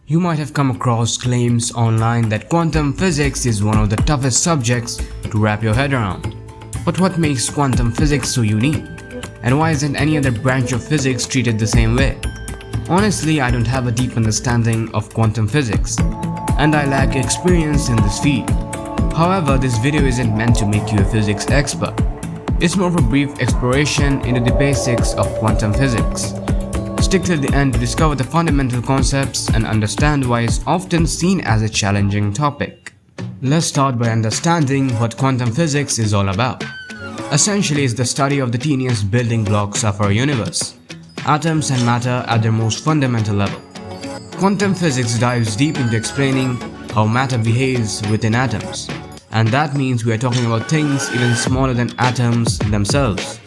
You might have come across claims online that quantum physics is one of the toughest subjects to wrap your head around. But what makes quantum physics so unique? And why isn't any other branch of physics treated the same way? Honestly, I don't have a deep understanding of quantum physics, and I lack experience in this field. However, this video isn't meant to make you a physics expert. It's more of a brief exploration into the basics of quantum physics. Stick till the end to discover the fundamental concepts and understand why it's often seen as a challenging topic. Let's start by understanding what quantum physics is all about. Essentially, it's the study of the teeniest building blocks of our universe, atoms and matter at their most fundamental level. Quantum physics dives deep into explaining how matter behaves within atoms, and that means we are talking about things even smaller than atoms themselves.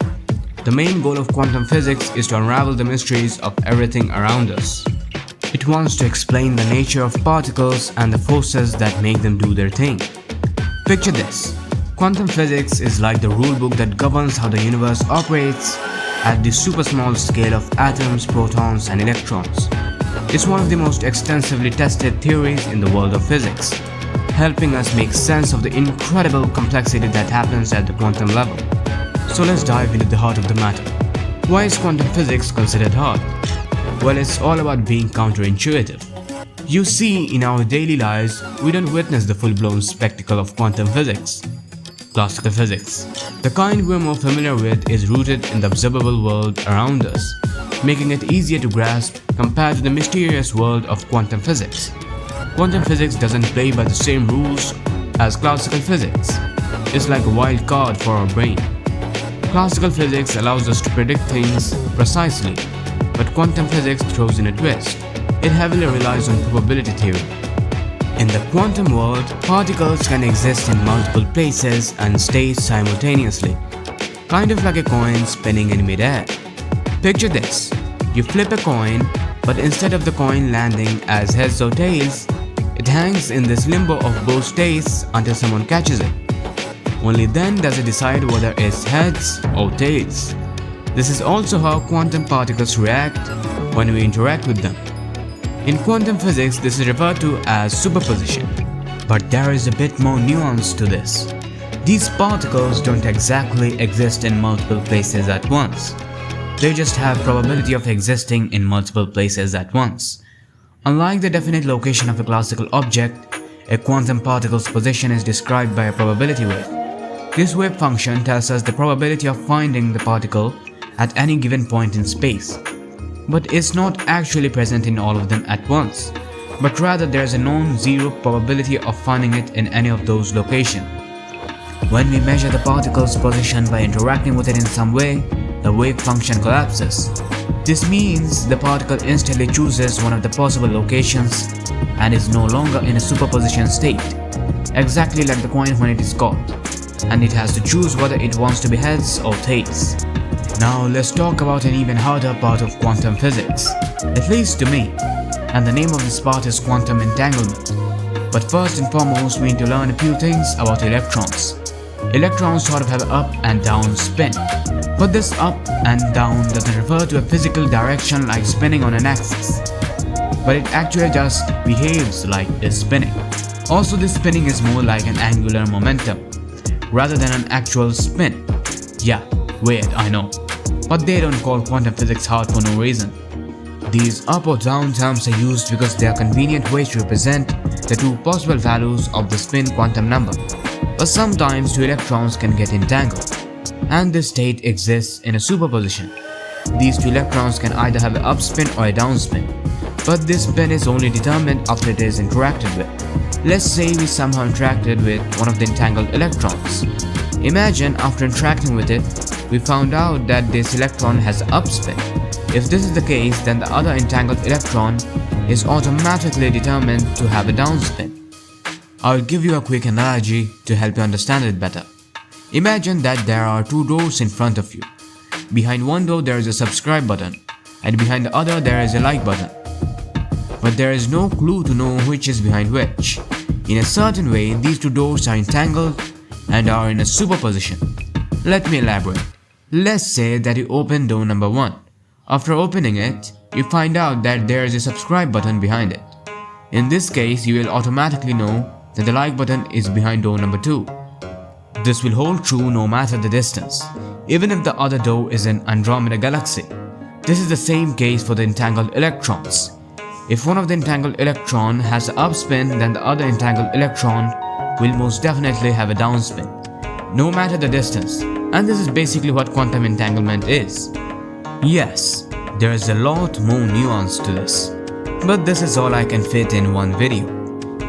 The main goal of quantum physics is to unravel the mysteries of everything around us. It wants to explain the nature of particles and the forces that make them do their thing. Picture this. Quantum physics is like the rulebook that governs how the universe operates at the super small scale of atoms, protons, and electrons. It's one of the most extensively tested theories in the world of physics, helping us make sense of the incredible complexity that happens at the quantum level. So let's dive into the heart of the matter. Why is quantum physics considered hard? Well, it's all about being counterintuitive. You see, in our daily lives, we don't witness the full-blown spectacle of quantum physics. Classical physics, the kind we're more familiar with, is rooted in the observable world around us, making it easier to grasp compared to the mysterious world of quantum physics. Quantum physics doesn't play by the same rules as classical physics. It's like a wild card for our brain. Classical physics allows us to predict things precisely, but quantum physics throws in a twist. It heavily relies on probability theory. In the quantum world, particles can exist in multiple places and states simultaneously, kind of like a coin spinning in midair. Picture this. You flip a coin, but instead of the coin landing as heads or tails, it hangs in this limbo of both states until someone catches it. Only then does it decide whether it's heads or tails. This is also how quantum particles react when we interact with them. In quantum physics, this is referred to as superposition. But there is a bit more nuance to this. These particles don't exactly exist in multiple places at once. They just have probability of existing in multiple places at once. Unlike the definite location of a classical object, a quantum particle's position is described by a probability wave. This wave function tells us the probability of finding the particle at any given point in space. But it's not actually present in all of them at once, but rather there is a non-zero probability of finding it in any of those locations. When we measure the particle's position by interacting with it in some way, the wave function collapses. This means the particle instantly chooses one of the possible locations and is no longer in a superposition state, exactly like the coin when it is caught, and it has to choose whether it wants to be heads or tails. Now let's talk about an even harder part of quantum physics, at least to me, and the name of this part is quantum entanglement. But first and foremost, we need to learn a few things about electrons. Electrons sort of have an up and down spin, but this up and down doesn't refer to a physical direction like spinning on an axis, but it actually just behaves like it's spinning. Also, this spinning is more like an angular momentum rather than an actual spin. Yeah, weird, I know. But they don't call quantum physics hard for no reason. These up or down terms are used because they are convenient ways to represent the two possible values of the spin quantum number. But sometimes two electrons can get entangled, and this state exists in a superposition. These two electrons can either have an upspin or a downspin, but this spin is only determined after it is interacted with. Let's say we somehow interacted with one of the entangled electrons. Imagine after interacting with it, we found out that this electron has an upspin. If this is the case, then the other entangled electron is automatically determined to have a downspin. I'll give you a quick analogy to help you understand it better. Imagine that there are two doors in front of you. Behind one door there is a subscribe button, and behind the other there is a like button. But there is no clue to know which is behind which. In a certain way, these two doors are entangled and are in a superposition. Let me elaborate. Let's say that you open door number 1. After opening it, you find out that there is a subscribe button behind it. In this case, you will automatically know that the like button is behind door number 2. This will hold true no matter the distance, even if the other door is in Andromeda galaxy. This is the same case for the entangled electrons. If one of the entangled electron has an upspin, then the other entangled electron will most definitely have a downspin, no matter the distance. And this is basically what quantum entanglement is. Yes, there is a lot more nuance to this, but this is all I can fit in one video.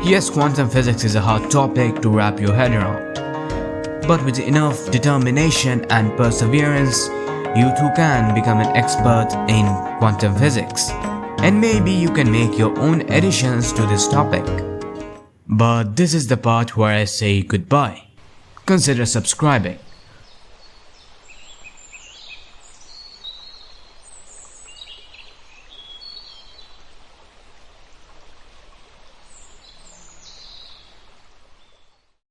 Yes, quantum physics is a hard topic to wrap your head around, but with enough determination and perseverance, you too can become an expert in quantum physics, and maybe you can make your own additions to this topic. But this is the part where I say goodbye. Consider subscribing.